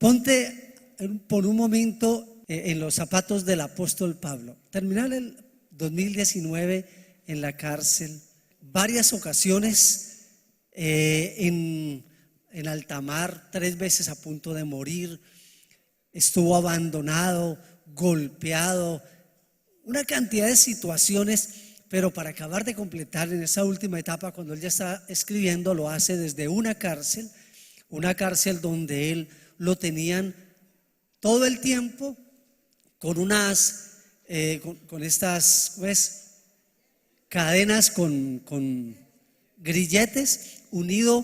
Ponte por un momento en los zapatos del apóstol Pablo. Terminar el 2019 en la cárcel, varias ocasiones en alta mar, 3 veces a punto de morir, estuvo abandonado, golpeado, una cantidad de situaciones, pero para acabar de completar en esa última etapa, cuando él ya está escribiendo, lo hace desde una cárcel donde él lo tenían todo el tiempo con con estas cadenas con grilletes, unido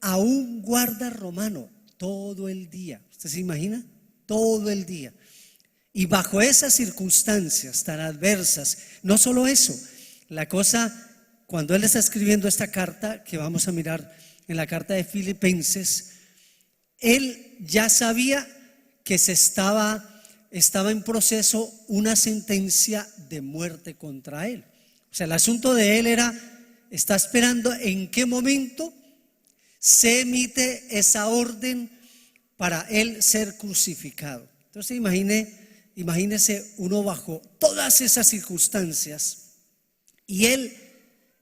a un guarda romano todo el día. ¿Usted se imagina? Todo el día. Y bajo esas circunstancias tan adversas, no solo eso, la cosa, cuando él está escribiendo esta carta que vamos a mirar en la carta de Filipenses, él ya sabía que estaba en proceso una sentencia de muerte contra él. O sea, el asunto de él está esperando en qué momento se emite esa orden para él ser crucificado. Entonces imagínese uno bajo todas esas circunstancias y él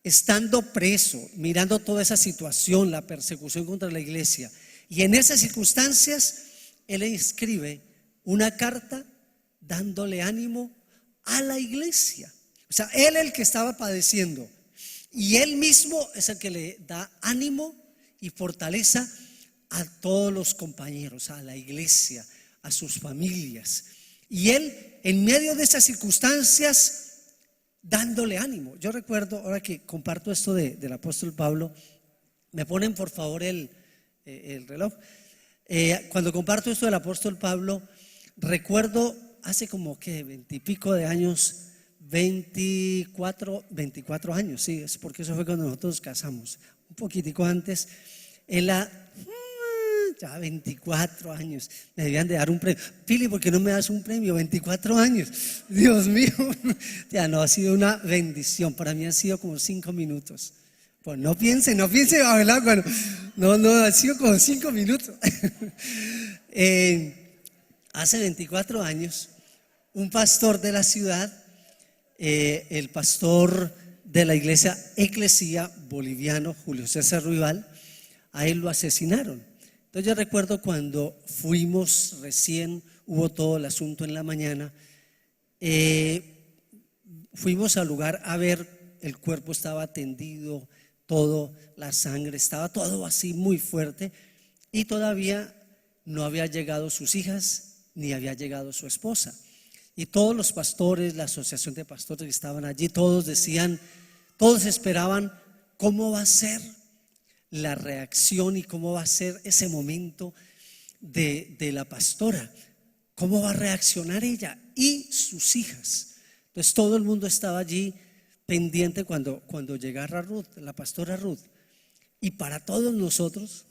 estando preso, mirando toda esa situación, la persecución contra la iglesia, y en esas circunstancias él escribe una carta dándole ánimo a la iglesia. O sea, él el que estaba padeciendo, y él mismo es el que le da ánimo y fortaleza a todos los compañeros, a la iglesia, a sus familias. Y él, en medio de esas circunstancias, dándole ánimo. Yo recuerdo, ahora que comparto esto del apóstol Pablo, me ponen por favor el reloj. Cuando comparto esto del apóstol Pablo, recuerdo hace como que 20 y pico de años, 24 años, sí, es porque eso fue cuando nosotros nos casamos, un poquitico antes, ya 24 años, me debían de dar un premio. Pili, ¿por qué no me das un premio? 24 años, Dios mío, ya no, ha sido una bendición, para mí han sido como 5 minutos. Pues no piense bajo el agua, no, ha sido como 5 minutos. Hace 24 años, un pastor de la ciudad, el pastor de la iglesia Eclesia boliviano, Julio César Ruibal, a él lo asesinaron. Entonces yo recuerdo cuando fuimos recién, hubo todo el asunto en la mañana, fuimos al lugar a ver, el cuerpo estaba tendido, todo, la sangre, estaba todo así muy fuerte, y todavía no había llegado sus hijas ni había llegado su esposa. Y todos los pastores, la asociación de pastores que estaban allí, todos esperaban cómo va a ser la reacción y cómo va a ser ese momento de la pastora, cómo va a reaccionar ella y sus hijas. Entonces todo el mundo estaba allí pendiente cuando llegara Ruth, la pastora Ruth. Y para todos nosotros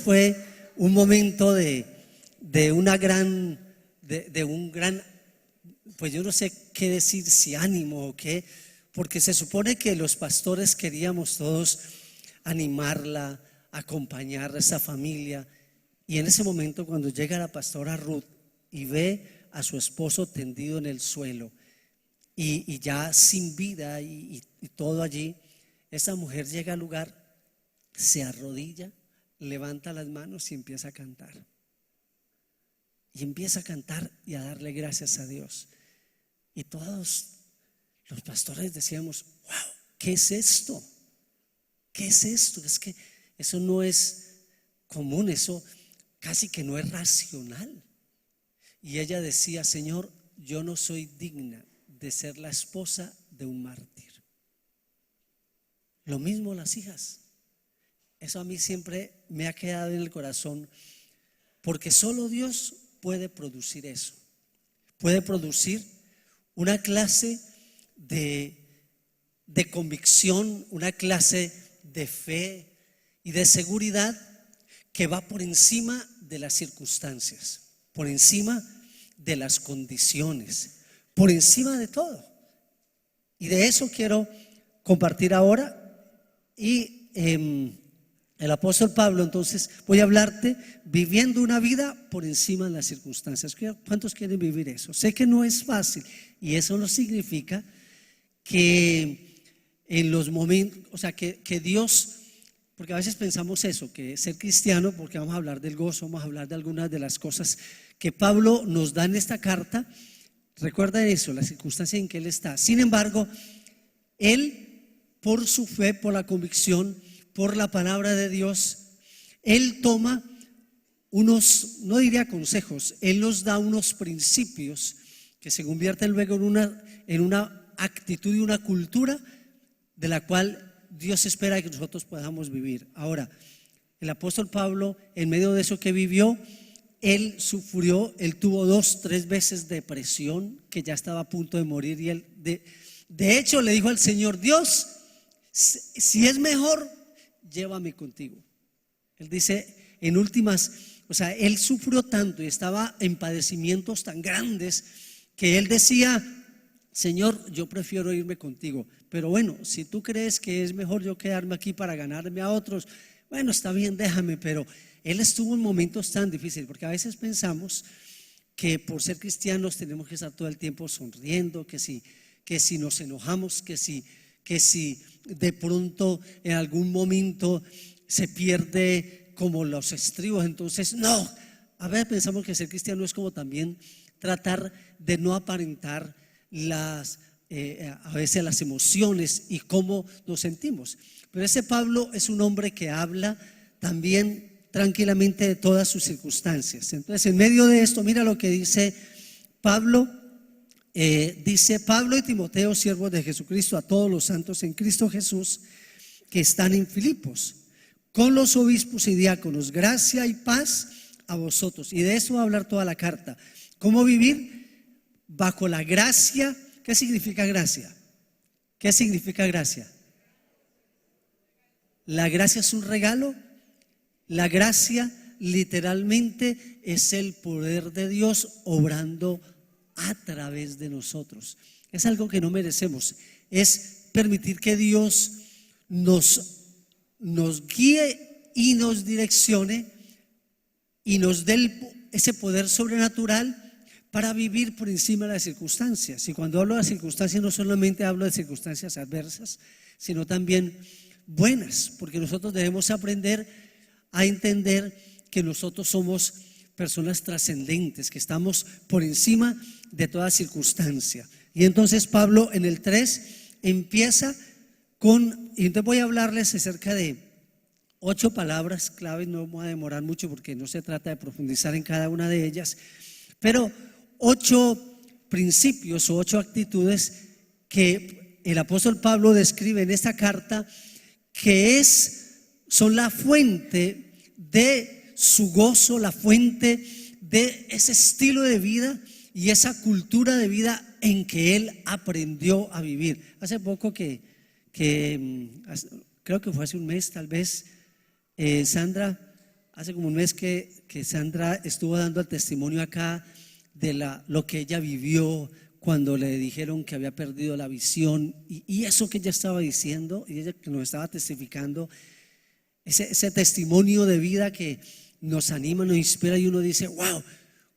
fue un momento de un gran, pues yo no sé qué decir, si ánimo o qué, porque se supone que los pastores queríamos todos animarla, acompañar a esa familia. Y en ese momento, cuando llega la pastora Ruth y ve a su esposo tendido en el suelo y ya sin vida y todo allí, esa mujer llega al lugar, se arrodilla, levanta las manos y empieza a cantar. Y empieza a cantar y a darle gracias a Dios. Y todos los pastores decíamos: wow, ¿qué es esto? ¿Qué es esto? Es que eso no es común, eso casi que no es racional. Y ella decía: Señor, yo no soy digna de ser la esposa de un mártir. Lo mismo las hijas. Eso a mí siempre me ha quedado en el corazón, porque solo Dios puede producir eso. Puede producir una clase de convicción, una clase de fe y de seguridad que va por encima de las circunstancias, por encima de las condiciones, por encima de todo. Y de eso quiero compartir ahora. Y el El apóstol Pablo, entonces, voy a hablarte viviendo una vida por encima de las circunstancias. ¿Cuántos quieren vivir eso? Sé que no es fácil y eso no significa que en los momentos, o sea, que Dios, porque a veces pensamos eso, que ser cristiano, porque vamos a hablar del gozo, vamos a hablar de algunas de las cosas que Pablo nos da en esta carta. Recuerda eso, la circunstancia en que él está. Sin embargo, él, por su fe, por la convicción, por la palabra de Dios, él toma unos, no diría consejos, él nos da unos principios que se convierten luego en una actitud y una cultura de la cual Dios espera que nosotros podamos vivir. Ahora, el apóstol Pablo, en medio de eso que vivió, él sufrió, él tuvo 2-3 veces depresión, que ya estaba a punto de morir, y él de hecho le dijo al Señor: Dios, si es mejor, llévame contigo. Él dice, en últimas, o sea, él sufrió tanto y estaba en padecimientos tan grandes que él decía: Señor, yo prefiero irme contigo, pero bueno, si tú crees que es mejor yo quedarme aquí para ganarme a otros, bueno, está bien, déjame. Pero él estuvo en momentos tan difíciles, porque a veces pensamos que por ser cristianos tenemos que estar todo el tiempo sonriendo, que si nos enojamos, que si de pronto en algún momento se pierde como los estribos, entonces no. A veces pensamos que ser cristiano es como también tratar de no aparentar a veces las emociones y cómo nos sentimos. Pero ese Pablo es un hombre que habla también tranquilamente de todas sus circunstancias. Entonces, en medio de esto, mira lo que dice Pablo. Dice: Pablo y Timoteo, siervos de Jesucristo, a todos los santos en Cristo Jesús que están en Filipos, con los obispos y diáconos, gracia y paz a vosotros. Y de eso va a hablar toda la carta. ¿Cómo vivir bajo la gracia? ¿Qué significa gracia? ¿Qué significa gracia? La gracia es un regalo. La gracia literalmente es el poder de Dios obrando a través de nosotros. Es algo que no merecemos. Es permitir que Dios nos guíe y nos direccione y nos dé ese poder sobrenatural para vivir por encima de las circunstancias. Y cuando hablo de circunstancias, no solamente hablo de circunstancias adversas, sino también buenas, porque nosotros debemos aprender a entender que nosotros somos personas trascendentes, que estamos por encima de toda circunstancia. Y entonces Pablo en el 3 empieza y entonces voy a hablarles acerca de 8 palabras claves. No me voy a demorar mucho porque no se trata de profundizar en cada una de ellas, pero 8 principios o 8 actitudes que el apóstol Pablo describe en esta carta, que son la fuente de su gozo, la fuente de ese estilo de vida y esa cultura de vida en que él aprendió a vivir. Hace poco creo que fue hace un mes tal vez, hace como un mes que Sandra estuvo dando el testimonio acá de lo que ella vivió cuando le dijeron que había perdido la visión, y eso que ella estaba diciendo y ella que nos estaba testificando, ese testimonio de vida que nos anima, nos inspira, y uno dice: wow,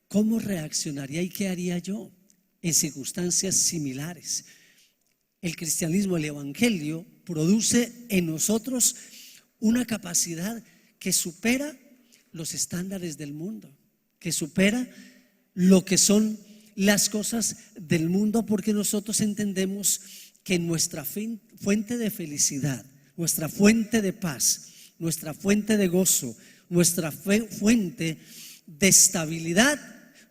¿cómo reaccionaría y qué haría yo en circunstancias similares? El cristianismo, el evangelio, produce en nosotros una capacidad que supera los estándares del mundo, que supera lo que son las cosas del mundo, porque nosotros entendemos que nuestra fuente de felicidad, nuestra fuente de paz, nuestra fuente de gozo, nuestra fuente de estabilidad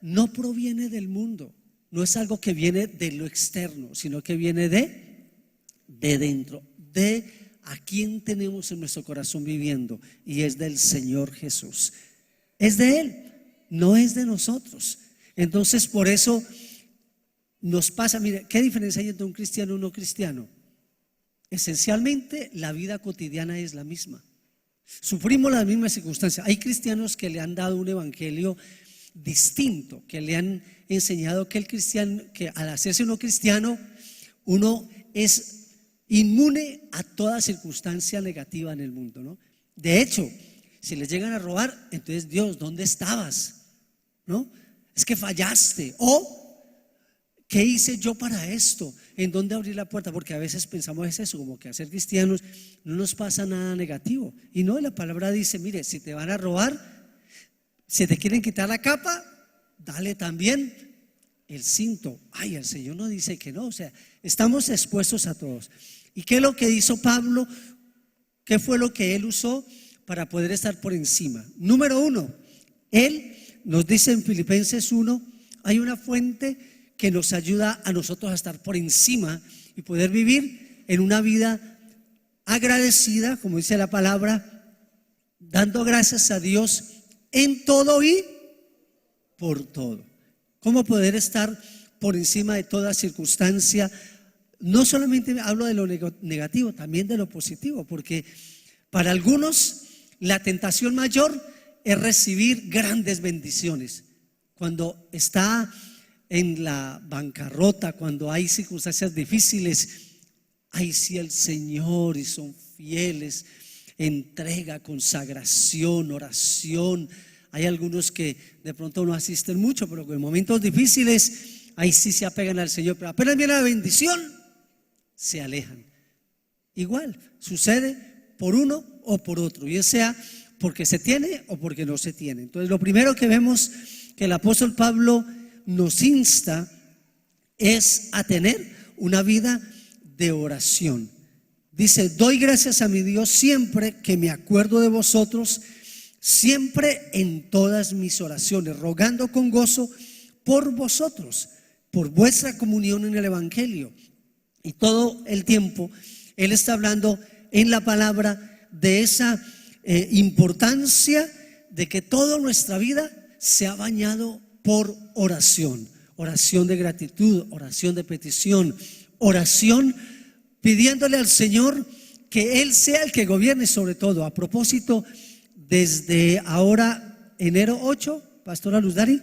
no proviene del mundo, no es algo que viene de lo externo, sino que viene de dentro, de a quien tenemos en nuestro corazón viviendo, y es del Señor Jesús. Es de Él, no es de nosotros. Entonces, por eso nos pasa. Mire, ¿qué diferencia hay entre un cristiano y un no cristiano? Esencialmente, la vida cotidiana es la misma. Sufrimos las mismas circunstancias. Hay cristianos que le han dado un evangelio distinto, que le han enseñado que que al hacerse uno cristiano, uno es inmune a toda circunstancia negativa en el mundo, ¿no? De hecho, si les llegan a robar, entonces Dios, ¿dónde estabas? ¿No? Es que fallaste. O ¿qué hice yo para esto? ¿En dónde abrí la puerta? Porque a veces pensamos es eso, como que a ser cristianos no nos pasa nada negativo. Y no, la palabra dice, mire, si te van a robar, si te quieren quitar la capa, dale también el cinto. Ay, el Señor no dice que no, o sea, estamos expuestos a todos. ¿Y qué es lo que hizo Pablo? ¿Qué fue lo que él usó para poder estar por encima? Número uno, él nos dice en Filipenses 1, hay una fuente que nos ayuda a nosotros a estar por encima y poder vivir en una vida agradecida, como dice la palabra, dando gracias a Dios en todo y por todo. ¿Cómo poder estar por encima de toda circunstancia? No solamente hablo de lo negativo, también de lo positivo, porque para algunos la tentación mayor es recibir grandes bendiciones. Cuando está en la bancarrota, cuando hay circunstancias difíciles, ahí sí el Señor y son fieles, entrega, consagración, oración. Hay algunos que de pronto no asisten mucho, pero en momentos difíciles ahí sí se apegan al Señor, pero apenas viene la bendición se alejan. Igual sucede por uno o por otro, bien sea porque se tiene o porque no se tiene. Entonces lo primero que vemos que el apóstol Pablo nos insta es a tener una vida de oración. Dice, doy gracias a mi Dios siempre que me acuerdo de vosotros, siempre en todas mis oraciones, rogando con gozo por vosotros, por vuestra comunión en el Evangelio. Y todo el tiempo él está hablando en la palabra de esa importancia de que toda nuestra vida se ha bañado por oración, oración de gratitud, oración de petición, oración pidiéndole al Señor que Él sea el que gobierne sobre todo. A propósito, desde ahora, enero 8, Pastora Luz Dari,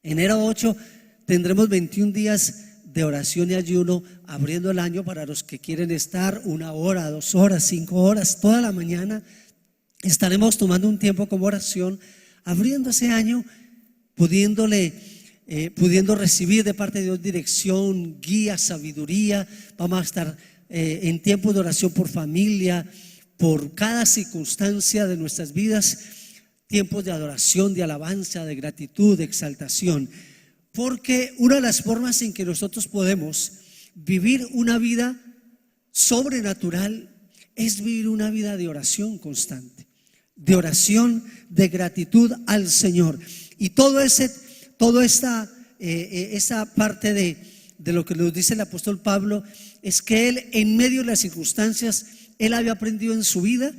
enero 8 tendremos 21 días de oración y ayuno abriendo el año para los que quieren estar 1 hora, 2 horas, 5 horas, toda la mañana. Estaremos tomando un tiempo como oración, abriendo ese año, pudiendo recibir de parte de Dios dirección, guía, sabiduría. Vamos a estar en tiempo de oración por familia, por cada circunstancia de nuestras vidas, tiempos de adoración, de alabanza, de gratitud, de exaltación. Porque una de las formas en que nosotros podemos vivir una vida sobrenatural es vivir una vida de oración constante, de oración, de gratitud al Señor. Y esa parte de lo que nos dice el apóstol Pablo es que él, en medio de las circunstancias, él había aprendido en su vida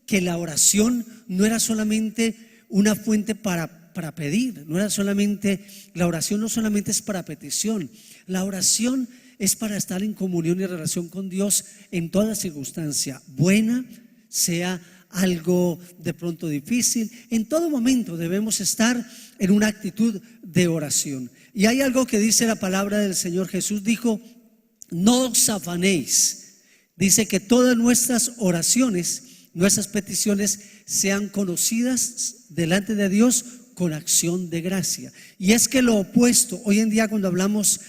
que la oración no era solamente una fuente para pedir, la oración no solamente es para petición, la oración es para estar en comunión y relación con Dios en toda circunstancia, buena, sea algo de pronto difícil. En todo momento debemos estar en una actitud de oración. Y hay algo que dice la palabra del Señor. Jesús dijo, no os afanéis. Dice que todas nuestras oraciones, nuestras peticiones sean conocidas delante de Dios con acción de gracia. Y es que lo opuesto, hoy en día cuando hablamos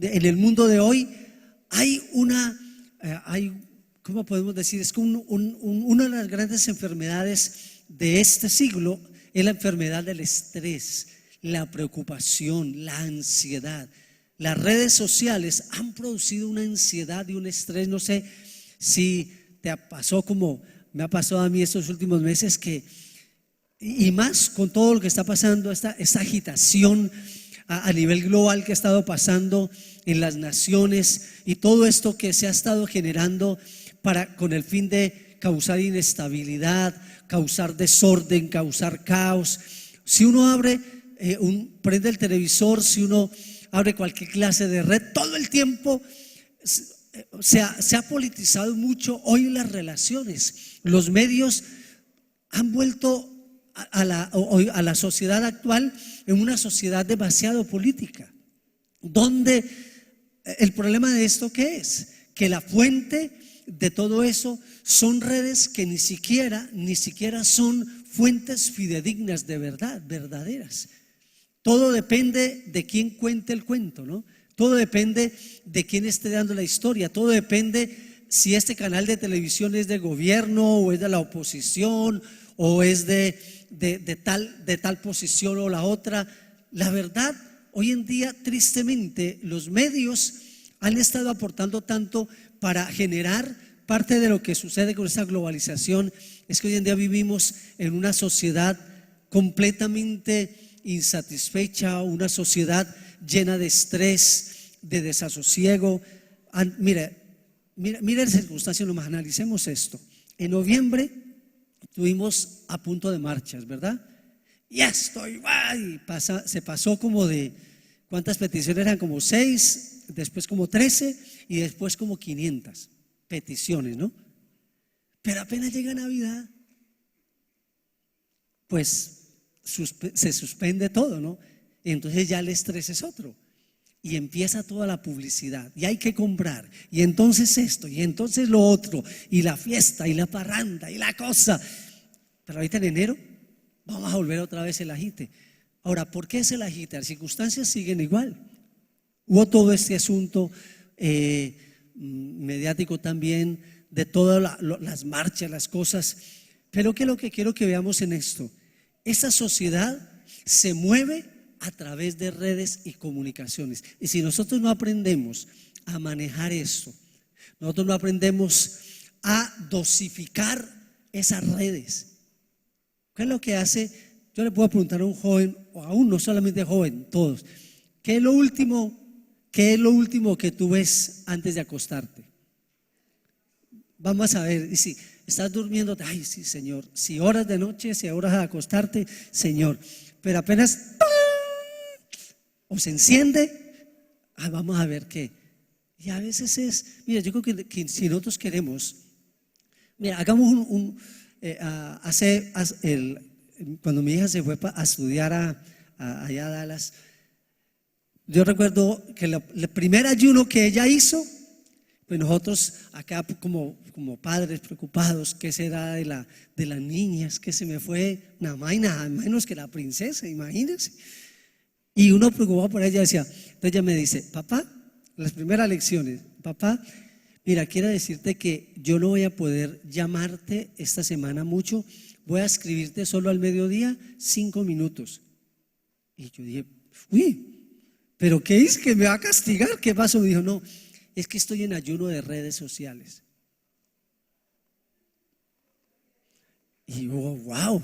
en el mundo de hoy, ¿cómo podemos decir? Es que una de las grandes enfermedades de este siglo es la enfermedad del estrés, la preocupación, la ansiedad. Las redes sociales han producido una ansiedad y un estrés. No sé si te pasó como me ha pasado a mí estos últimos meses, y más con todo lo que está pasando, esta agitación a nivel global que ha estado pasando en las naciones, y todo esto que se ha estado generando con el fin de causar inestabilidad, causar desorden, causar caos. Si uno prende el televisor, si uno abre cualquier clase de red, todo el tiempo se ha politizado mucho hoy las relaciones. Los medios han vuelto a la sociedad actual en una sociedad demasiado política, donde el problema de esto ¿qué es? Que la fuente de todo eso son redes que ni siquiera son fuentes fidedignas de verdad, verdaderas. Todo depende de quién cuente el cuento, ¿no? Todo depende de quién esté dando la historia. Todo depende si este canal de televisión es de gobierno o es de la oposición o es de tal posición o la otra. La verdad, hoy en día, tristemente, los medios han estado aportando tanto para generar parte de lo que sucede con esta globalización. Es que hoy en día vivimos en una sociedad completamente insatisfecha, una sociedad llena de estrés, de desasosiego. Mira las circunstancias, nomás analicemos esto. En noviembre estuvimos a punto de marchas, ¿verdad? Y se pasó como de, ¿cuántas peticiones eran? Como 6, después como 13 y después como 500 peticiones, ¿no? Pero apenas llega Navidad, pues se suspende todo, ¿no? Y entonces ya el estrés es otro. Y empieza toda la publicidad y hay que comprar y entonces esto y entonces lo otro y la fiesta y la parranda y la cosa. Pero ahorita en enero vamos a volver otra vez el agite. Ahora, ¿por qué es el agite? Las circunstancias siguen igual. Hubo todo este asunto mediático también de todas las marchas, las cosas. Pero ¿qué es lo que quiero que veamos en esto? Esta sociedad se mueve a través de redes y comunicaciones. Y si nosotros no aprendemos a manejar esto, nosotros no aprendemos a dosificar esas redes, ¿qué es lo que hace? Yo le puedo preguntar a un joven, o a un no solamente joven, todos, ¿qué es lo último que tú ves antes de acostarte? Vamos a ver, y si estás durmiendo, ay sí, Señor, si horas de noche, si horas de acostarte, Señor, pero apenas ¡pam! O se enciende, vamos a ver qué. Y a veces mira, yo creo que si nosotros queremos, mira, hagamos cuando mi hija se fue a estudiar allá a Dallas, yo recuerdo que el primer ayuno que ella hizo, pues nosotros acá como padres preocupados, ¿qué será de las niñas? Que se me fue nada más y nada menos que la princesa, imagínense. Y uno preocupado por ella decía, entonces ella me dice, papá, las primeras lecciones, papá, mira, quiero decirte que yo no voy a poder llamarte esta semana mucho, voy a escribirte solo al mediodía 5 minutos. Y yo dije, uy, ¿pero qué es? ¿Que me va a castigar? ¿Qué pasó? Me dijo, no, es que estoy en ayuno de redes sociales. Y yo, wow.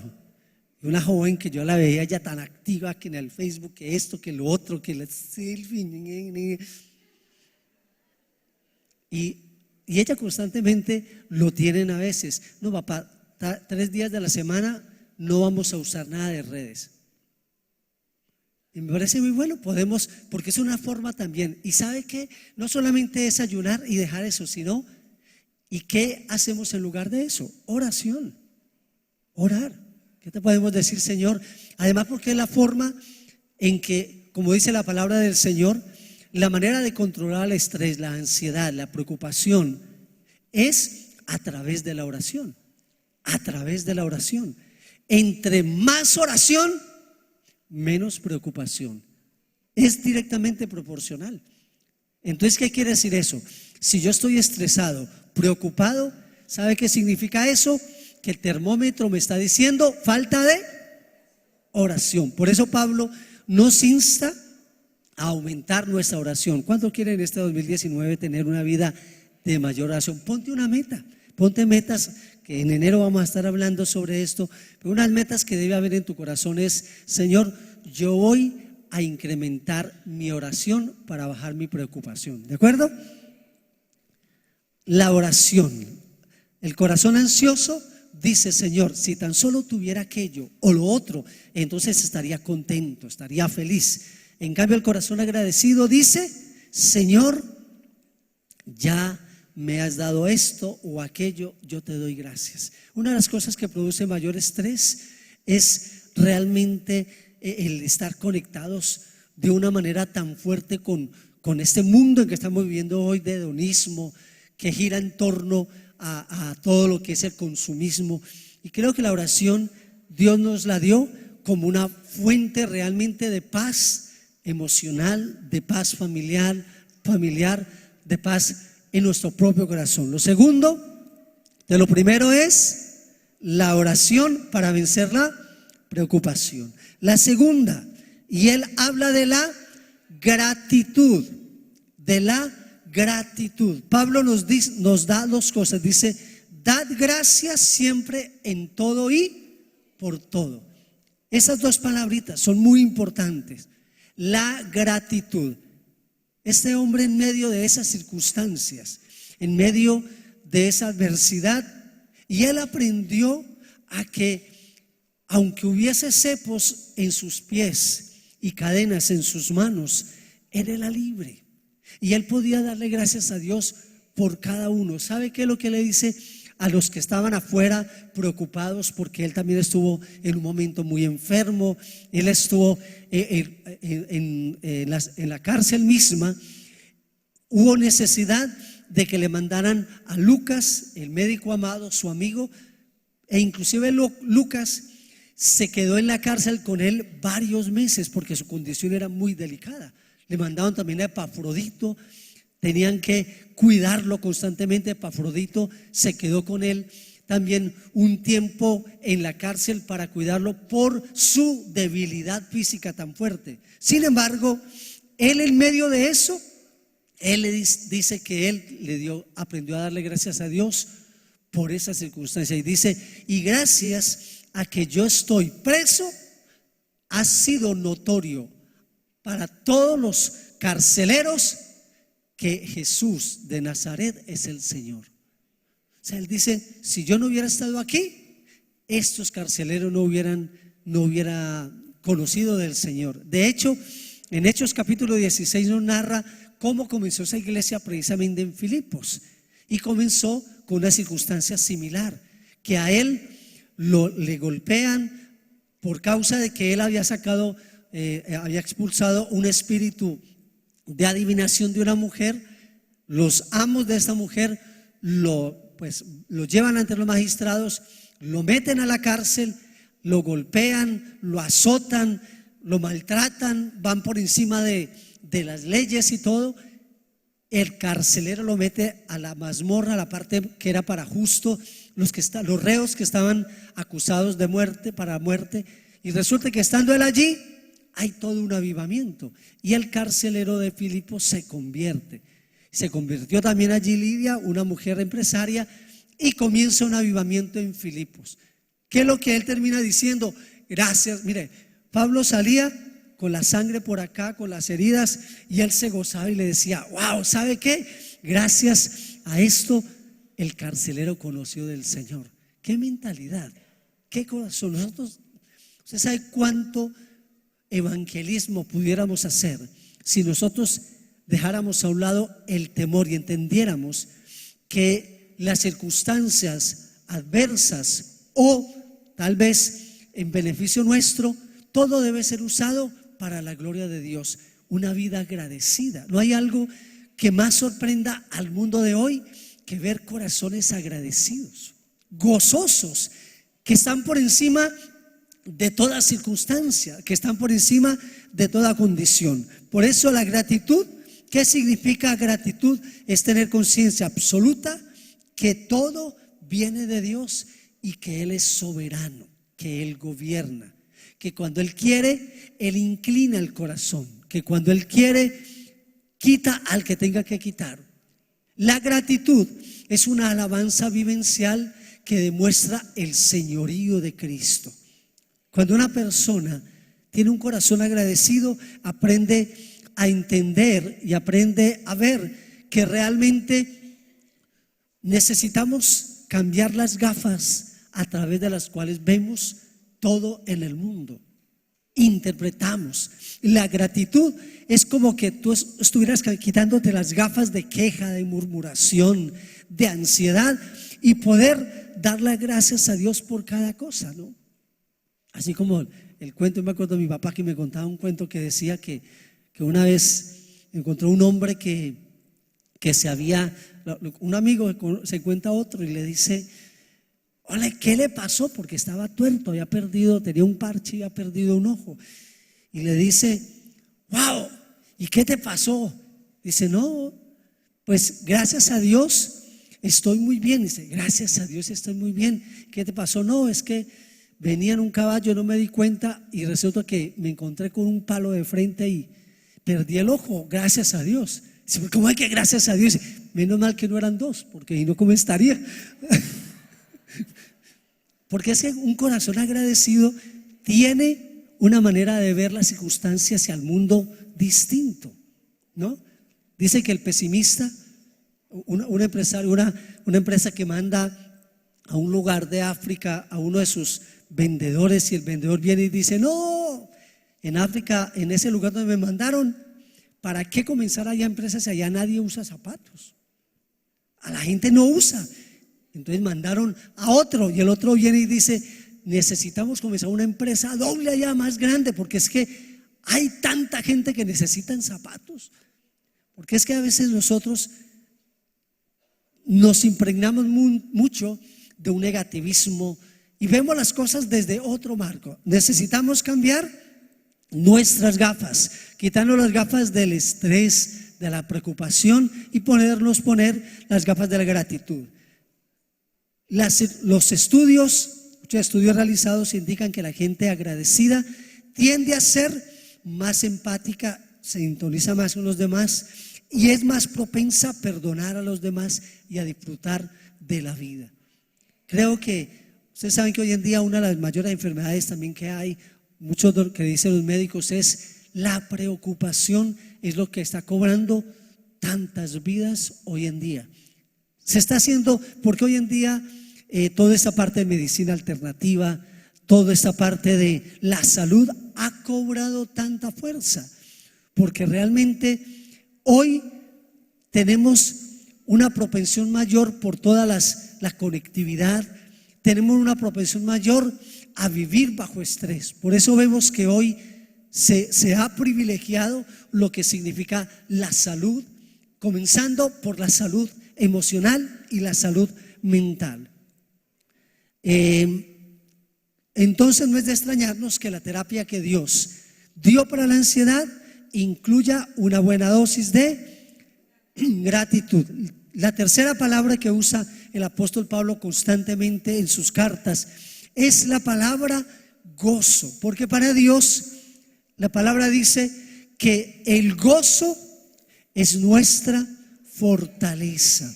Una joven que yo la veía ya tan activa que en el Facebook, que esto, que lo otro, que el selfie. Y ella constantemente lo tienen a veces. No, papá, 3 días de la semana no vamos a usar nada de redes. Y me parece muy bueno, podemos, porque es una forma también. Y sabe que no solamente es ayunar y dejar eso, sino, ¿y qué hacemos en lugar de eso? Oración, orar. ¿Qué te podemos decir, Señor? Además, porque es la forma en que, como dice la palabra del Señor, la manera de controlar el estrés, la ansiedad, la preocupación, es a través de la oración. A través de la oración. Entre más oración, menos preocupación. Es directamente proporcional. Entonces, ¿qué quiere decir eso? Si yo estoy estresado, preocupado, ¿sabe qué significa eso? Que el termómetro me está diciendo falta de oración. Por eso Pablo nos insta a aumentar nuestra oración. ¿Cuánto quieren en este 2019 tener una vida de mayor oración? Ponte una meta, ponte metas, que en enero vamos a estar hablando sobre esto, pero unas metas que debe haber en tu corazón es, Señor, yo voy a incrementar mi oración para bajar mi preocupación. ¿De acuerdo? La oración. El corazón ansioso dice, Señor, si tan solo tuviera aquello o lo otro, entonces estaría contento, estaría feliz. En cambio, el corazón agradecido dice, Señor, ya me has dado esto o aquello, yo te doy gracias. Una de las cosas que produce mayor estrés es realmente el estar conectados de una manera tan fuerte con este mundo en que estamos viviendo hoy de hedonismo, que gira en torno a todo lo que es el consumismo. Y creo que la oración Dios nos la dio como una fuente realmente de paz emocional, de paz familiar, de paz en nuestro propio corazón. Lo segundo de lo primero es la oración para vencer la preocupación. La segunda, y él habla de la gratitud, de la gratitud. Pablo nos da dos cosas, dice: dad gracias siempre en todo y por todo. Esas dos palabritas son muy importantes. La gratitud. Este hombre, en medio de esas circunstancias, en medio de esa adversidad, y él aprendió a que aunque hubiese cepos en sus pies y cadenas en sus manos, él era libre y él podía darle gracias a Dios por cada uno. ¿Sabe qué es lo que le dice a los que estaban afuera preocupados? Porque él también estuvo en un momento muy enfermo. Él estuvo en la cárcel misma. Hubo necesidad de que le mandaran a Lucas, el médico amado, su amigo, e inclusive Lucas se quedó en la cárcel con él varios meses porque su condición era muy delicada. Le mandaron también a Epafrodito, tenían que cuidarlo constantemente. Epafrodito se quedó con él también un tiempo en la cárcel para cuidarlo por su debilidad física tan fuerte. Sin embargo, él, en medio de eso, él le dice que él aprendió a darle gracias a Dios por esa circunstancia, y dice: y gracias a que yo estoy preso, ha sido notorio para todos los carceleros que Jesús de Nazaret es el Señor. O sea, él dice: si yo no hubiera estado aquí, estos carceleros no hubieran conocido del Señor. De hecho, en Hechos capítulo 16 nos narra cómo comenzó esa iglesia precisamente en Filipos, y comenzó con una circunstancia similar, que a él le golpean por causa de que él había expulsado un espíritu de adivinación de una mujer. Los amos de esta mujer lo llevan ante los magistrados, lo meten a la cárcel, lo golpean, lo azotan, lo maltratan, van por encima de las leyes y todo. El carcelero lo mete a la mazmorra, a la parte que era para justo los reos que estaban acusados de muerte, para muerte. Y resulta que estando él allí, hay todo un avivamiento, y el carcelero de Filipos se convirtió también allí Lidia, una mujer empresaria, y comienza un avivamiento en Filipos. ¿Qué es lo que él termina diciendo? Gracias. Mire, Pablo salía con la sangre por acá, con las heridas, y él se gozaba y le decía: wow, ¿sabe qué? Gracias a esto el carcelero conoció del Señor. ¿Qué mentalidad? ¿Qué corazón? Nosotros, ¿usted sabe cuánto evangelismo pudiéramos hacer si nosotros dejáramos a un lado el temor y entendiéramos que las circunstancias adversas, o tal vez en beneficio nuestro, todo debe ser usado para la gloria de Dios? Una vida agradecida. No hay algo que más sorprenda al mundo de hoy que ver corazones agradecidos, gozosos, que están por encima de toda circunstancia, que están por encima de toda condición. Por eso la gratitud, ¿qué significa gratitud? Es tener conciencia absoluta que todo viene de Dios y que Él es soberano, que Él gobierna, que cuando Él quiere, Él inclina el corazón, que cuando Él quiere, quita al que tenga que quitar. La gratitud es una alabanza vivencial que demuestra el señorío de Cristo. Cuando una persona tiene un corazón agradecido, aprende a entender y aprende a ver que realmente necesitamos cambiar las gafas a través de las cuales vemos todo en el mundo, interpretamos. La gratitud es como que tú estuvieras quitándote las gafas de queja, de murmuración, de ansiedad, y poder dar las gracias a Dios por cada cosa, ¿no? Así como el cuento, me acuerdo de mi papá que me contaba un cuento que decía que una vez encontró un hombre que que un amigo se encuentra a otro y le dice: hola, ¿qué le pasó? Porque estaba tuerto, tenía un parche y había perdido un ojo. Y le dice: wow, ¿y qué te pasó? Dice: no, pues gracias a Dios estoy muy bien. Dice: gracias a Dios estoy muy bien. ¿Qué te pasó? No, es que venía en un caballo, no me di cuenta y resulta que me encontré con un palo de frente y perdí el ojo, gracias a Dios. Dice: ¿cómo es que gracias a Dios? Dice: menos mal que no eran dos, porque si no, ¿cómo estaría? Porque es que un corazón agradecido tiene una manera de ver las circunstancias y al mundo distinto, ¿no? Dice que el pesimista, un empresario, una empresa que manda a un lugar de África a uno de sus vendedores, y el vendedor viene y dice: no, en África, en ese lugar donde me mandaron, ¿para qué comenzar allá empresas si allá nadie usa zapatos? A la gente no usa. Entonces mandaron a otro, y el otro viene y dice: necesitamos comenzar una empresa doble allá, más grande, porque es que hay tanta gente que necesitan zapatos. Porque es que a veces nosotros nos impregnamos mucho de un negativismo y vemos las cosas desde otro marco. Necesitamos cambiar nuestras gafas, quitarnos las gafas del estrés, de la preocupación, y poner las gafas de la gratitud. Muchos estudios realizados indican que la gente agradecida tiende a ser más empática, se sintoniza más con los demás y es más propensa a perdonar a los demás y a disfrutar de la vida. Creo que ustedes saben que hoy en día una de las mayores enfermedades también que hay, muchos de lo que dicen los médicos, es la preocupación, es lo que está cobrando tantas vidas hoy en día. Se está haciendo, porque hoy en día toda esta parte de medicina alternativa, toda esta parte de la salud ha cobrado tanta fuerza, porque realmente hoy tenemos una propensión mayor por toda la conectividad, tenemos una propensión mayor a vivir bajo estrés. Por eso vemos que hoy se ha privilegiado lo que significa la salud, comenzando por la salud emocional y la salud mental. Entonces no es de extrañarnos que la terapia que Dios dio para la ansiedad incluya una buena dosis de gratitud. La tercera palabra que usa el apóstol Pablo constantemente en sus cartas es la palabra gozo, porque para Dios la palabra dice que el gozo es nuestra fortaleza.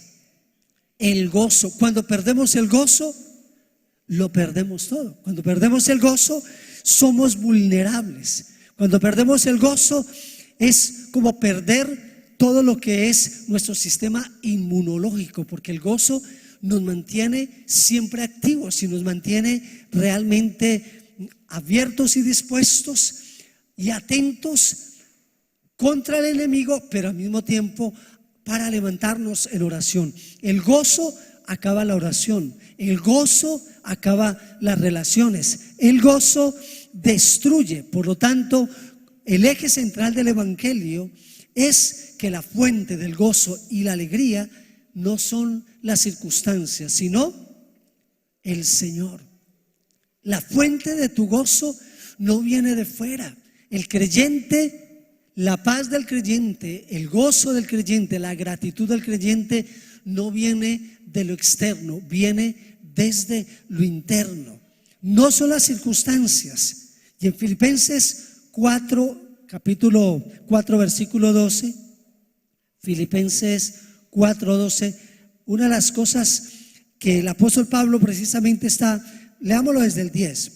El gozo, cuando perdemos el gozo, lo perdemos todo. Cuando perdemos el gozo, somos vulnerables. Cuando perdemos el gozo, es como perder todo lo que es nuestro sistema inmunológico, porque el gozo nos mantiene siempre activos y nos mantiene realmente abiertos y dispuestos y atentos contra el enemigo, pero al mismo tiempo para levantarnos en oración. El gozo acaba la oración, el gozo acaba las relaciones, el gozo destruye. Por lo tanto, el eje central del evangelio es que la fuente del gozo y la alegría no son las circunstancias, sino el Señor. La fuente de tu gozo no viene de fuera. El creyente, la paz del creyente, el gozo del creyente, la gratitud del creyente no viene de lo externo, viene desde lo interno. No son las circunstancias. Y en Filipenses 4, capítulo 4, versículo 12, Filipenses 4:12, una de las cosas que el apóstol Pablo precisamente está, leámoslo desde el 10: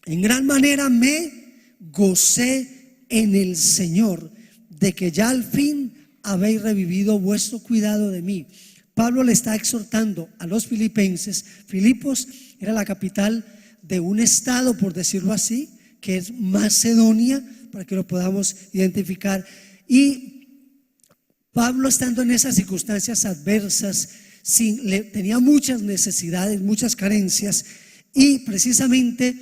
en gran manera me gocé en el Señor de que ya al fin habéis revivido vuestro cuidado de mí. Pablo le está exhortando a los filipenses. Filipos era la capital de un estado, por decirlo así, que es Macedonia, para que lo podamos identificar. Y Pablo, estando en esas circunstancias adversas, tenía muchas necesidades, muchas carencias, y precisamente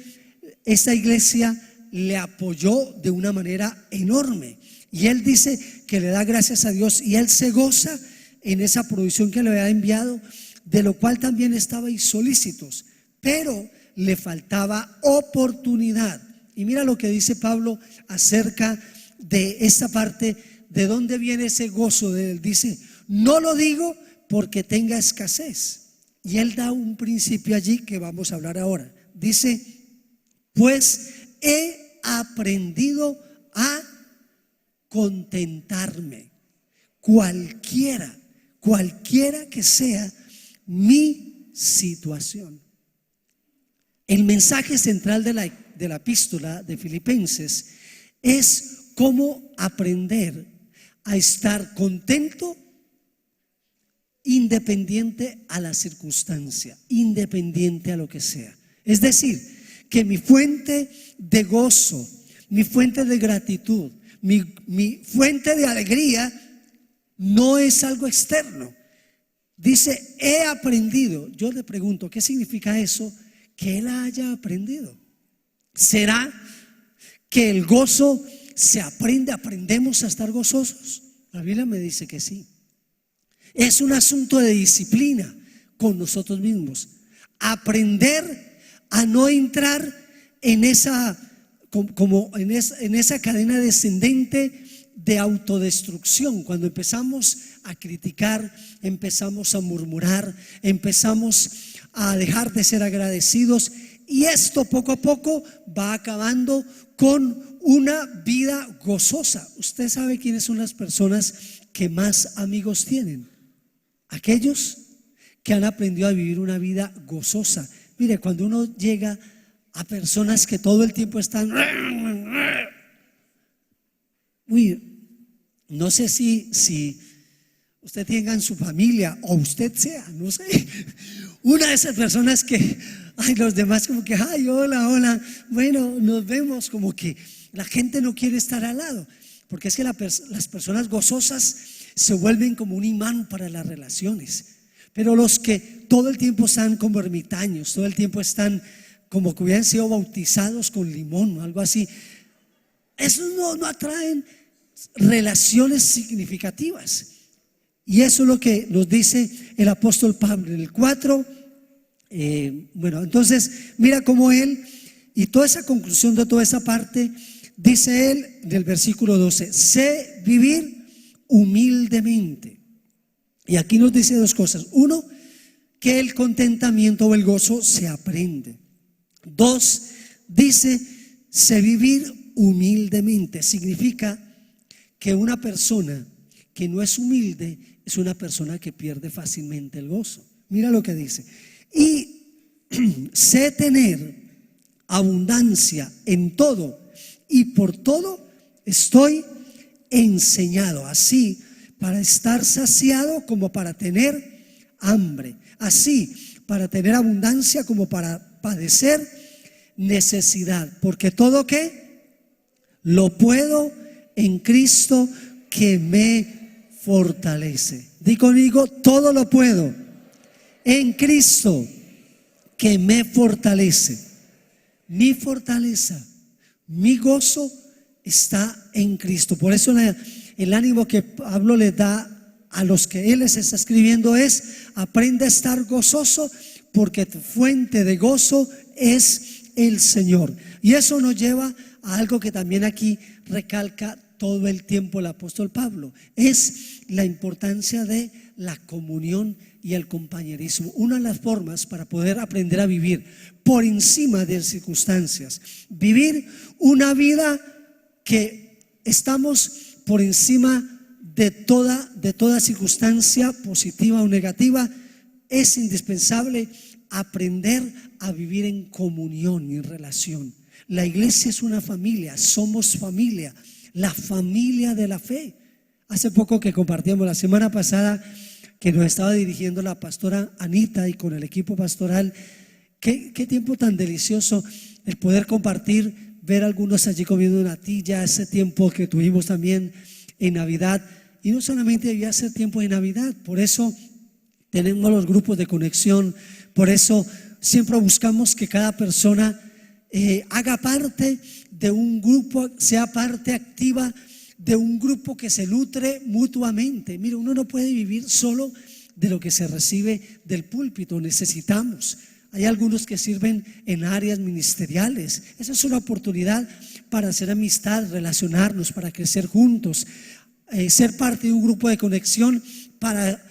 esta iglesia le apoyó de una manera enorme. Y él dice que le da gracias a Dios y él se goza en esa provisión que le había enviado, de lo cual también estabais solícitos, pero le faltaba oportunidad. Y mira lo que dice Pablo acerca de esta parte, de dónde viene ese gozo de él. Dice: no lo digo porque tenga escasez. Y él da un principio allí que vamos a hablar ahora. Dice: pues he aprendido a contentarme, cualquiera que sea mi situación. El mensaje central de la epístola de Filipenses es cómo aprender a estar contento independiente a la circunstancia, independiente a lo que sea. Es decir, que mi fuente de gozo, mi fuente de gratitud, mi fuente de alegría no es algo externo. Dice: he aprendido. Yo le pregunto, ¿qué significa eso? Que él haya aprendido. ¿Será que el gozo se aprende? ¿Aprendemos a estar gozosos? La Biblia me dice que sí. Es un asunto de disciplina con nosotros mismos. Aprender a no entrar en esa, en esa cadena descendente de autodestrucción. Cuando empezamos a criticar, empezamos a murmurar, empezamos a dejar de ser agradecidos, y esto poco a poco va acabando con una vida gozosa. ¿Usted sabe quiénes son las personas que más amigos tienen? Aquellos que han aprendido a vivir una vida gozosa. Mire, cuando uno llega a personas que todo el tiempo están, no sé si usted tenga en su familia, o usted sea, no sé, una de esas personas que, los demás como que, hola, bueno, nos vemos, como que la gente no quiere estar al lado, porque es que las personas gozosas se vuelven como un imán para las relaciones. Pero los que todo el tiempo están como ermitaños, todo el tiempo están como que hubieran sido bautizados con limón o algo así, esos no atraen relaciones significativas. Y eso es lo que nos dice el apóstol Pablo en el 4. Bueno, entonces mira cómo él, y toda esa conclusión de toda esa parte, dice él en el versículo 12: sé vivir humildemente. Y aquí nos dice dos cosas: uno, que el contentamiento o el gozo se aprende. Dos, dice: sé vivir humildemente. Significa que una persona que no es humilde es una persona que pierde fácilmente el gozo. Mira lo que dice: y sé tener abundancia en todo, y por todo estoy enseñado, así para estar saciado como para tener hambre, así para tener abundancia como para padecer necesidad. Porque todo, ¿qué? Lo puedo en Cristo que me fortalece. Di conmigo: todo lo puedo en Cristo que me fortalece. Mi fortaleza, mi gozo está en Cristo. Por eso el ánimo que Pablo le da a los que él les está escribiendo es: aprende a estar gozoso, porque tu fuente de gozo es el Señor. Y eso nos lleva a algo que también aquí recalca todo el tiempo el apóstol Pablo: es la importancia de la comunión y el compañerismo. Una de las formas para poder aprender a vivir por encima de las circunstancias, vivir una vida que estamos por encima de toda circunstancia positiva o negativa, es indispensable aprender a vivir en comunión y en relación. La iglesia es una familia, somos familia, la familia de la fe. Hace poco que compartíamos, la semana pasada, que nos estaba dirigiendo la pastora Anita y con el equipo pastoral, qué tiempo tan delicioso el poder compartir, ver a algunos allí comiendo natilla, ese tiempo que tuvimos también en Navidad. Y no solamente debía ser tiempo de Navidad, por eso tenemos los grupos de conexión, por eso siempre buscamos que cada persona haga parte de un grupo, sea parte activa de un grupo que se nutre mutuamente. Mira, uno no puede vivir solo de lo que se recibe del púlpito, necesitamos. Hay algunos que sirven en áreas ministeriales. Esa es una oportunidad para hacer amistad, relacionarnos, para crecer juntos, ser parte de un grupo de conexión para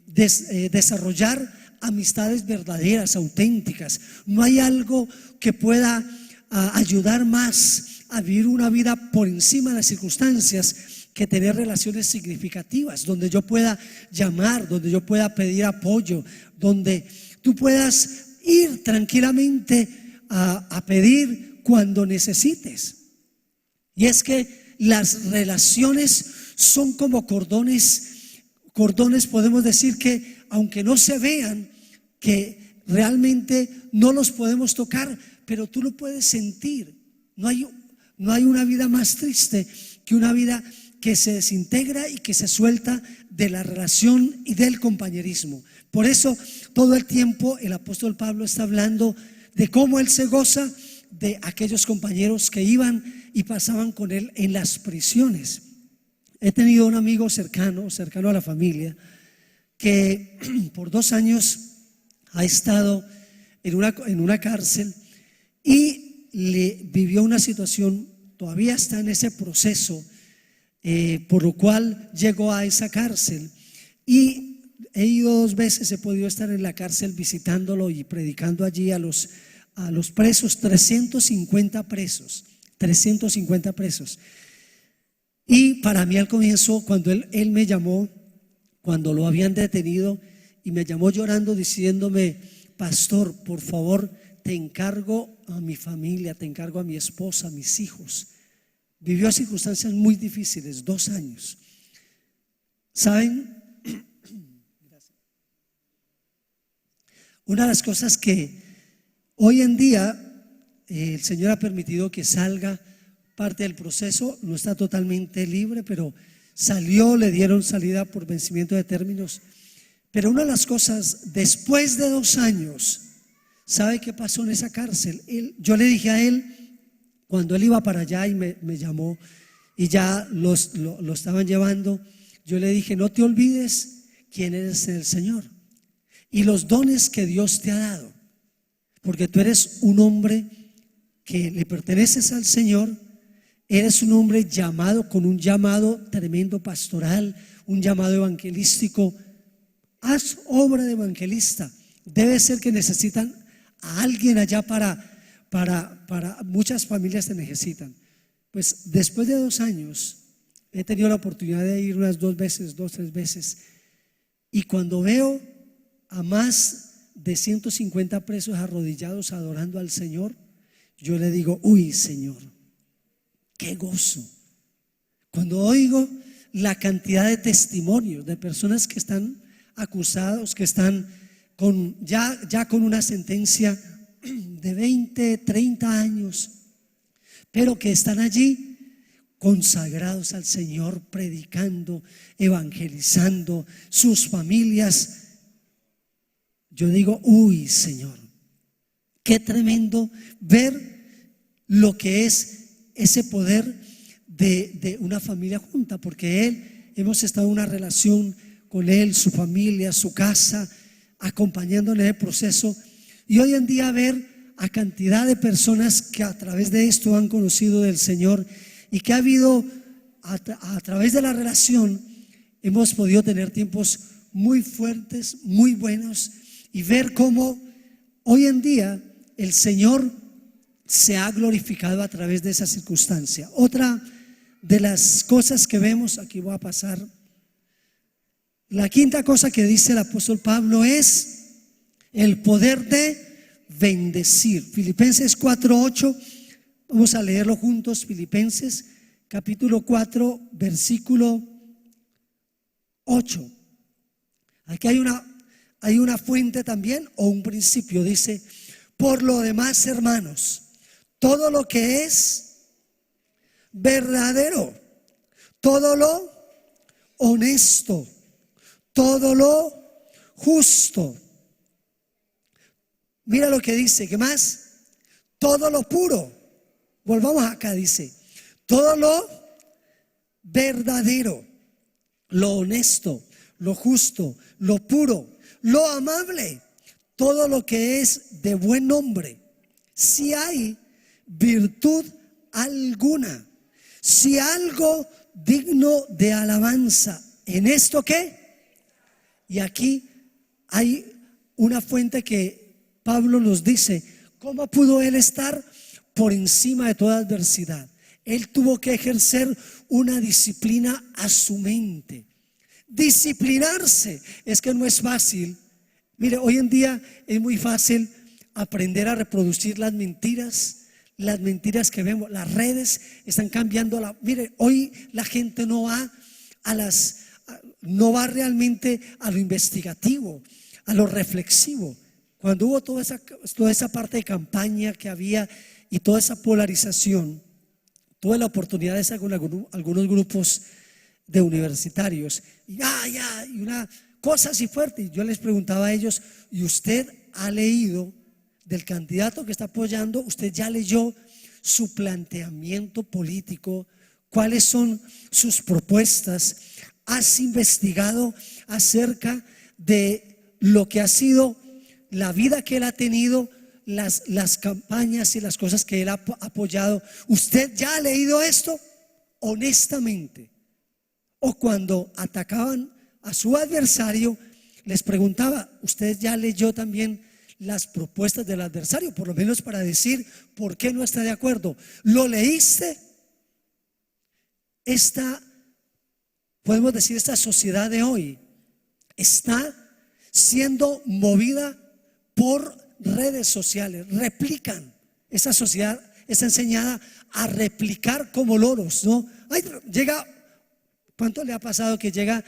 desarrollar amistades verdaderas, auténticas. No hay algo que pueda ayudar más a vivir una vida por encima de las circunstancias que tener relaciones significativas, donde yo pueda llamar, donde yo pueda pedir apoyo, donde tú puedas ir tranquilamente a pedir cuando necesites. Y es que las relaciones son como cordones podemos decir que aunque no se vean, que realmente no los podemos tocar, pero tú lo puedes sentir. No hay una vida más triste que una vida que se desintegra y que se suelta de la relación y del compañerismo. Por eso todo el tiempo el apóstol Pablo está hablando de cómo él se goza de aquellos compañeros que iban y pasaban con él en las prisiones. He tenido un amigo cercano a la familia, que por 2 años ha estado en una cárcel y le vivió una situación, todavía está en ese proceso, por lo cual llegó a esa cárcel. Y he ido 2 veces, he podido estar en la cárcel visitándolo y predicando allí a los presos, 350 presos. Y para mí al comienzo, cuando él me llamó, cuando lo habían detenido, y me llamó llorando diciéndome: pastor, por favor, te encargo a mi familia, te encargo a mi esposa, a mis hijos. Vivió circunstancias muy difíciles, 2 años. ¿Saben? Una de las cosas que hoy en día el Señor ha permitido que salga parte del proceso, no está totalmente libre, pero salió, le dieron salida por vencimiento de términos. Pero una de las cosas, después de 2 años, ¿sabe qué pasó en esa cárcel? Yo le dije a él, cuando él iba para allá y me llamó y ya lo estaban llevando, yo le dije: no te olvides quién eres en el Señor y los dones que Dios te ha dado, porque tú eres un hombre que le perteneces al Señor. Eres un hombre llamado, con un llamado tremendo pastoral, un llamado evangelístico. Haz obra de evangelista. Debe ser que necesitan a alguien allá para muchas familias te necesitan. Pues después de 2 años he tenido la oportunidad de ir unas 2 veces, 3 veces, y cuando veo a más de 150 presos arrodillados adorando al Señor, yo le digo: uy, Señor, qué gozo. Cuando oigo la cantidad de testimonios de personas que están acusados, que están ya con una sentencia de 20, 30 años, pero que están allí consagrados al Señor, predicando, evangelizando sus familias, yo digo: uy, Señor, qué tremendo ver lo que es ese poder de una familia junta, porque hemos estado en una relación con él, su familia, su casa, acompañándole en el proceso. Y hoy en día ver a cantidad de personas que a través de esto han conocido del Señor, y que ha habido a través de la relación, hemos podido tener tiempos muy fuertes, muy buenos, y ver cómo hoy en día el Señor se ha glorificado a través de esa circunstancia. Otra de las cosas que vemos, aquí voy a pasar, la quinta cosa que dice el apóstol Pablo es el poder de bendecir. Filipenses 4:8, vamos a leerlo juntos. Filipenses capítulo 4 versículo 8. Aquí hay una fuente también, o un principio. Dice: por lo demás, hermanos, todo lo que es verdadero, todo lo honesto, todo lo justo. Mira lo que dice, ¿qué más? Todo lo puro. Volvamos acá, dice: todo lo verdadero, lo honesto, lo justo, lo puro, lo amable, todo lo que es de buen nombre, si hay virtud alguna, si algo digno de alabanza, ¿en esto qué? Y aquí hay una fuente que Pablo nos dice, ¿cómo pudo él estar por encima de toda adversidad? Él tuvo que ejercer una disciplina a su mente. Disciplinarse es que no es fácil. Mire, hoy en día es muy fácil aprender a reproducir las mentiras que vemos. Las redes están cambiando mire, hoy la gente no va no va realmente a lo investigativo, a lo reflexivo. Cuando hubo toda esa parte de campaña que había y toda esa polarización, tuve la oportunidad de estar con algunos grupos de universitarios y una cosa así fuerte, y yo les preguntaba a ellos, ¿y usted ha leído del candidato que está apoyando? ¿Usted ya leyó su planteamiento político? ¿Cuáles son sus propuestas? ¿Has investigado acerca de lo que ha sido la vida que él ha tenido, las campañas y las cosas que él ha apoyado? ¿Usted ya ha leído esto? Honestamente. O cuando atacaban a su adversario, les preguntaba, ¿usted ya leyó también las propuestas del adversario? Por lo menos para decir por qué no está de acuerdo. ¿Lo leíste? Podemos decir, esta sociedad de hoy está siendo movida por redes sociales. Replican. Esa sociedad está enseñada a replicar como loros, ¿no? Llega, ¿cuánto le ha pasado que llega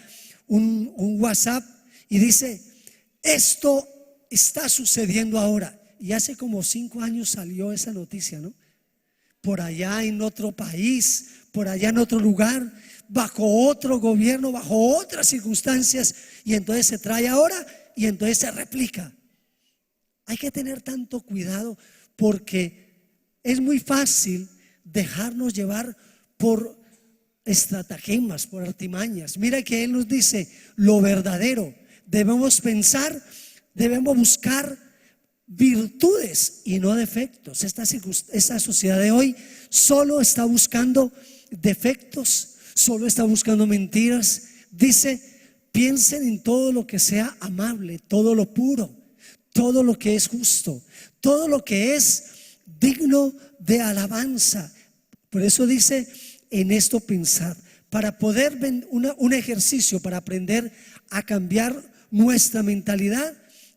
un WhatsApp y dice, esto está sucediendo ahora? Y hace como 5 años salió esa noticia, ¿no? Por allá en otro país, por allá en otro lugar, bajo otro gobierno, bajo otras circunstancias, y entonces se trae ahora y entonces se replica. Hay que tener tanto cuidado porque es muy fácil dejarnos llevar por estratagemas, por artimañas. Mira que él nos dice lo verdadero. Debemos pensar, debemos buscar virtudes y no defectos. Esta sociedad de hoy solo está buscando defectos, solo está buscando mentiras. Dice, piensen en todo lo que sea amable, todo lo puro, todo lo que es justo, todo lo que es digno de alabanza. Por eso dice, en esto pensad, para poder un ejercicio para aprender a cambiar nuestra mentalidad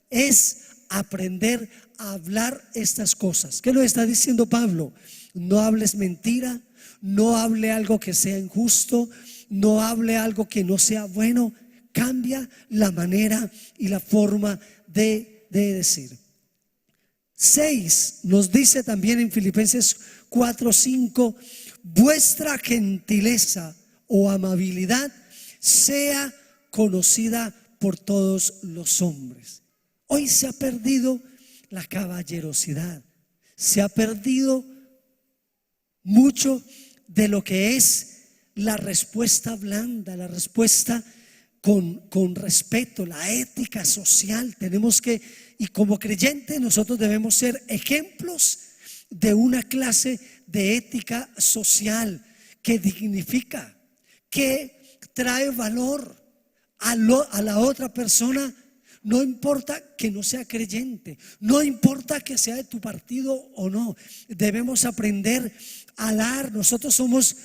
es aprender a hablar estas cosas. ¿Qué nos está diciendo Pablo? No hables mentira, no hable algo que sea injusto, no hable algo que no sea bueno. Cambia la manera y la forma de decir. 6 nos dice también en Filipenses 4:5, vuestra gentileza o amabilidad sea conocida por todos los hombres. Hoy se ha perdido la caballerosidad, se ha perdido mucho de lo que es la respuesta blanda, la respuesta con respeto, la ética social. Tenemos que, y como creyentes nosotros debemos ser ejemplos de una clase de ética social que dignifica, que trae valor a la otra persona. No importa que no sea creyente, no importa que sea de tu partido o no, debemos aprender a dar. Nosotros somos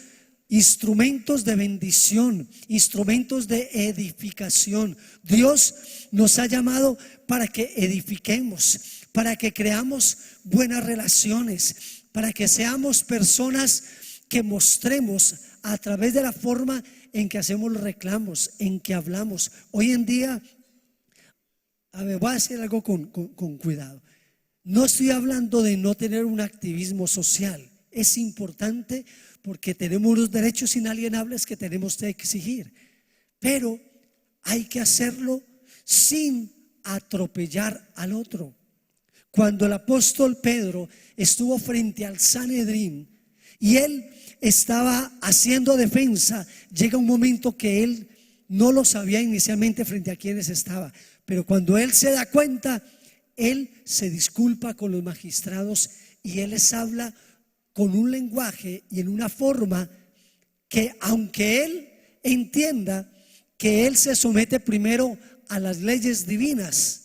instrumentos de bendición, instrumentos de edificación. Dios nos ha llamado para que edifiquemos, para que creamos buenas relaciones, para que seamos personas que mostremos a través de la forma en que hacemos los reclamos, en que hablamos. Hoy en día, voy a decir algo con cuidado. No estoy hablando de no tener un activismo social. Es importante porque tenemos unos derechos inalienables que tenemos que exigir, pero hay que hacerlo sin atropellar al otro. Cuando el apóstol Pedro estuvo frente al Sanedrín y él estaba haciendo defensa. Llega un momento que él no lo sabía inicialmente frente a quienes estaba, pero cuando él se da cuenta, él se disculpa con los magistrados y él les habla con un lenguaje y en una forma que, aunque él entienda que él se somete primero a las leyes divinas,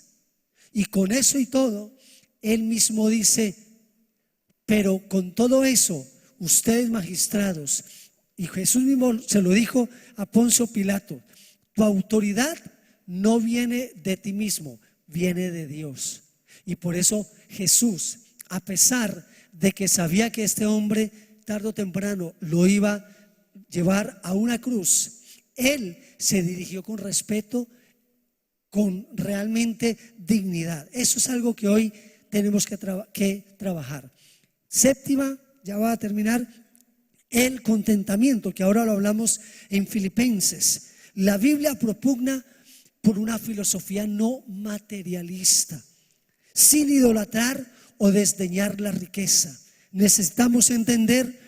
y con eso y todo, él mismo dice: pero con todo eso, ustedes magistrados, y Jesús mismo se lo dijo a Poncio Pilato, tu autoridad no viene de ti mismo, viene de Dios. Y por eso Jesús, a pesar de que sabía que este hombre tarde o temprano lo iba a llevar a una cruz, él se dirigió con respeto, con realmente dignidad. Eso es algo que hoy tenemos que trabajar. Séptima, ya va a terminar, el contentamiento, que ahora lo hablamos en Filipenses. La Biblia propugna por una filosofía no materialista, sin idolatrar o desdeñar la riqueza. Necesitamos entender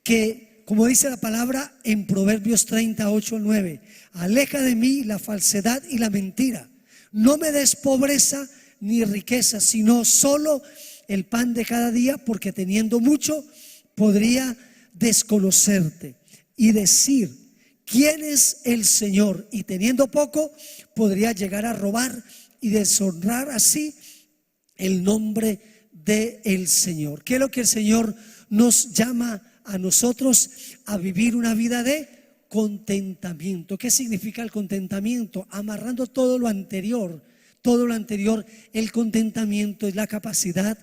que, como dice la palabra en Proverbios 38:9, aleja de mí la falsedad y la mentira. No me des pobreza ni riqueza, sino solo el pan de cada día, porque teniendo mucho podría desconocerte y decir quién es el Señor, y teniendo poco podría llegar a robar y deshonrar así el nombre del Señor. ¿Qué es lo que el Señor nos llama a nosotros? A vivir una vida de contentamiento. ¿Qué significa el contentamiento? Amarrando todo lo anterior, el contentamiento es la capacidad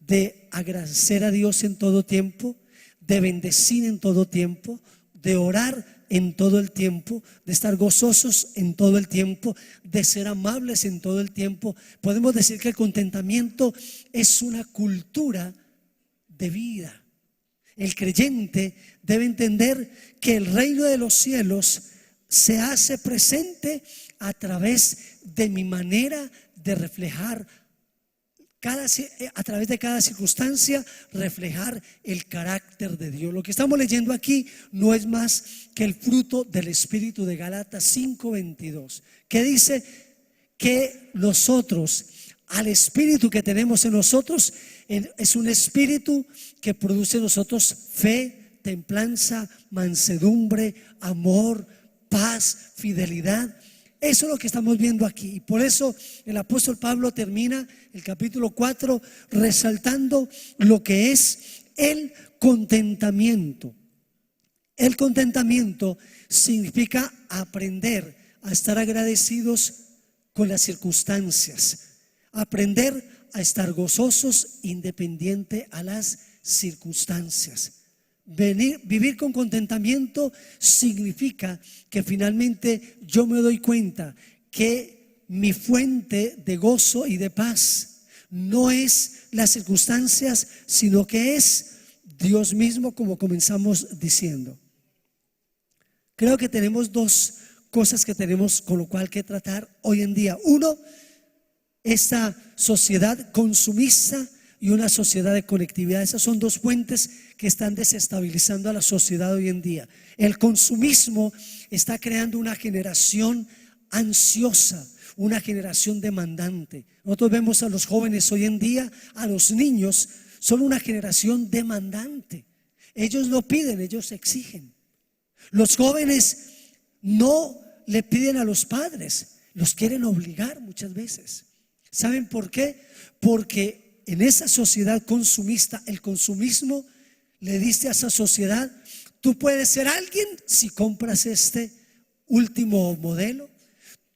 de agradecer a Dios en todo tiempo, de bendecir en todo tiempo, de orar en todo el tiempo, de estar gozosos en todo el tiempo, de ser amables en todo el tiempo. Podemos decir que el contentamiento es una cultura de vida. El creyente debe entender que el reino de los cielos se hace presente a través de mi manera de reflejar a través de cada circunstancia, reflejar el carácter de Dios. Lo que estamos leyendo aquí no es más que el fruto del Espíritu de Gálatas 5:22, que dice que nosotros, al Espíritu que tenemos en nosotros, es un Espíritu que produce en nosotros fe, templanza, mansedumbre, amor, paz, fidelidad. Eso es lo que estamos viendo aquí. Y por eso el apóstol Pablo termina el capítulo 4 resaltando lo que es el contentamiento. El contentamiento significa aprender a estar agradecidos con las circunstancias, aprender a estar gozosos independiente a las circunstancias. Vivir con contentamiento significa que finalmente yo me doy cuenta que mi fuente de gozo y de paz no es las circunstancias, sino que es Dios mismo, como comenzamos diciendo. Creo que tenemos dos cosas que tenemos con lo cual que tratar hoy en día. Uno, esta sociedad consumista y una sociedad de conectividad. Esas son dos fuentes que están desestabilizando a la sociedad hoy en día. El consumismo está creando una generación ansiosa, una generación demandante. Nosotros vemos a los jóvenes hoy en día, a los niños, son una generación demandante. Ellos no piden, ellos exigen. Los jóvenes no le piden a los padres, los quieren obligar muchas veces. ¿Saben por qué? Porque en esa sociedad consumista, el consumismo le dice a esa sociedad: tú puedes ser alguien si compras este último modelo.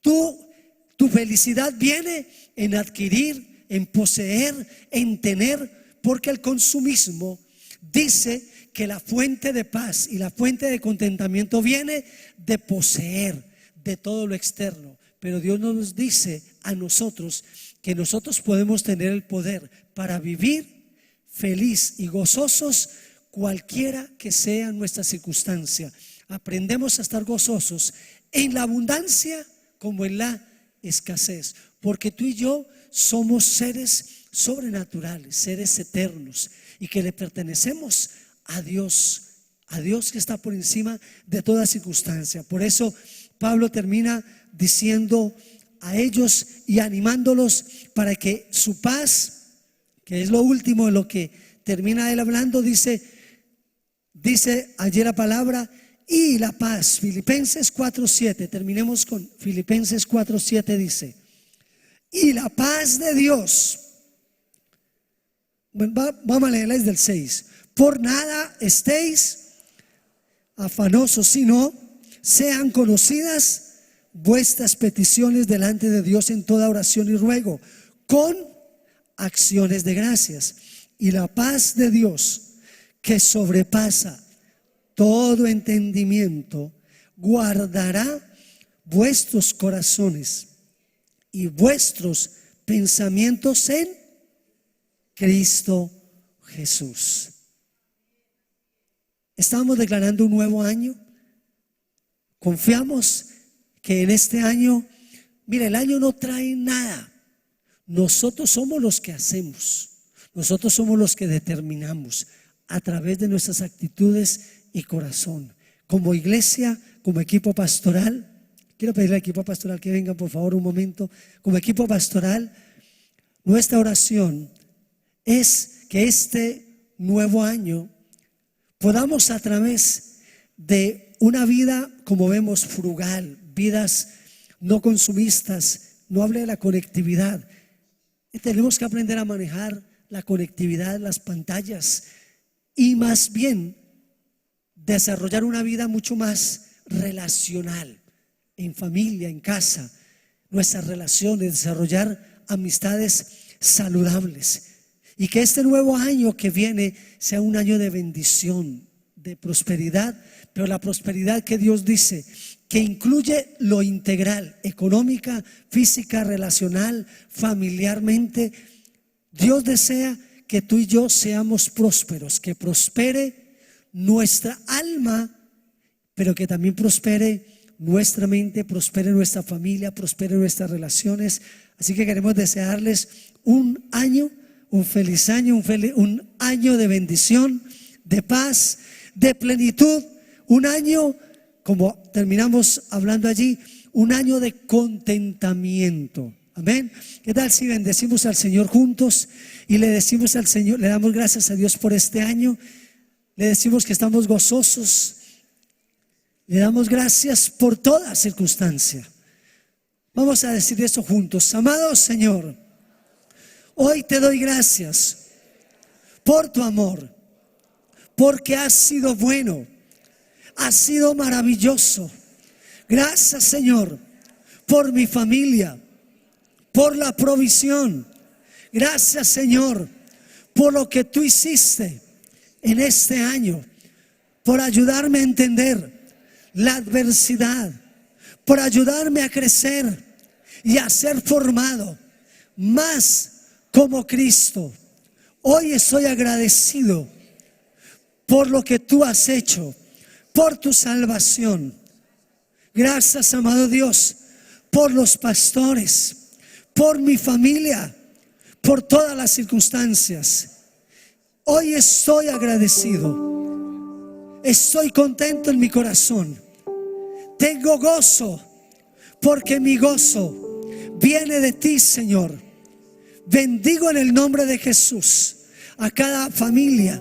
Tu felicidad viene en adquirir, en poseer, en tener, porque el consumismo dice que la fuente de paz y la fuente de contentamiento viene de poseer, de todo lo externo. Pero Dios nos dice a nosotros que nosotros podemos tener el poder para vivir feliz y gozosos cualquiera que sea nuestra circunstancia. Aprendemos a estar gozosos en la abundancia como en la escasez, porque tú y yo somos seres sobrenaturales, seres eternos, y que le pertenecemos a Dios que está por encima de toda circunstancia. Por eso Pablo termina diciendo a ellos y animándolos para que su paz, que es lo último de lo que termina él hablando, dice ayer la palabra, y la paz. Filipenses 4:7, terminemos con Filipenses 4:7, dice, y la paz de Dios, bueno, vamos a leerla desde el 6, por nada estéis afanosos, sino sean conocidas vuestras peticiones delante de Dios en toda oración y ruego, con acciones de gracias. Y la paz de Dios, que sobrepasa todo entendimiento, guardará vuestros corazones y vuestros pensamientos en Cristo Jesús. Estamos declarando un nuevo año. Confiamos que en este año, mira, el año no trae nada. Nosotros somos los que hacemos. Nosotros somos los que determinamos a través de nuestras actitudes y corazón. Como iglesia, como equipo pastoral, quiero pedirle al equipo pastoral que vengan por favor un momento. Como equipo pastoral, nuestra oración es que este nuevo año podamos, a través de una vida, como vemos, frugal, vidas no consumistas, no hable de la conectividad. Tenemos que aprender a manejar la conectividad, las pantallas, y más bien desarrollar una vida mucho más relacional, en familia, en casa, nuestras relaciones, desarrollar amistades saludables. Y que este nuevo año que viene sea un año de bendición, de prosperidad, pero la prosperidad que Dios dice que incluye lo integral, económica, física, relacional, familiarmente. Dios desea que tú y yo seamos prósperos, que prospere nuestra alma, pero que también prospere nuestra mente, prospere nuestra familia, prospere nuestras relaciones. Así que queremos desearles un año, un feliz año, un año de bendición, de paz, de plenitud, un año, como terminamos hablando allí, un año de contentamiento. Amén. ¿Qué tal si bendecimos al Señor juntos y le decimos al Señor, le damos gracias a Dios por este año, le decimos que estamos gozosos, le damos gracias por toda circunstancia? Vamos a decir eso juntos. Amado Señor, hoy te doy gracias por tu amor, porque has sido bueno, has sido maravilloso. Gracias, Señor, por mi familia, por la provisión. Gracias, Señor, por lo que tú hiciste en este año, por ayudarme a entender la adversidad, por ayudarme a crecer y a ser formado más como Cristo. Hoy estoy agradecido por lo que tú has hecho, por tu salvación. Gracias, amado Dios, por los pastores, por mi familia, por todas las circunstancias. Hoy estoy agradecido, estoy contento en mi corazón, tengo gozo, porque mi gozo viene de ti, Señor. Bendigo en el nombre de Jesús a cada familia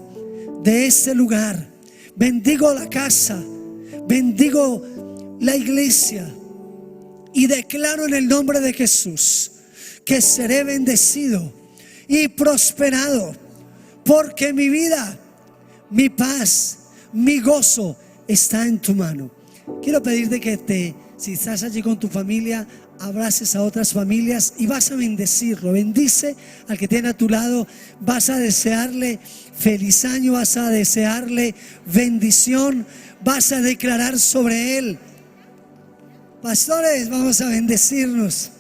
de este lugar. Bendigo la casa, bendigo la iglesia, y declaro en el nombre de Jesús que seré bendecido y prosperado, porque mi vida, mi paz, mi gozo está en tu mano. Quiero pedirte que si estás allí con tu familia, abraces a otras familias y vas a bendecirlo. Bendice al que tiene a tu lado, vas a desearle feliz año, vas a desearle bendición, vas a declarar sobre él. Pastores, vamos a bendecirnos.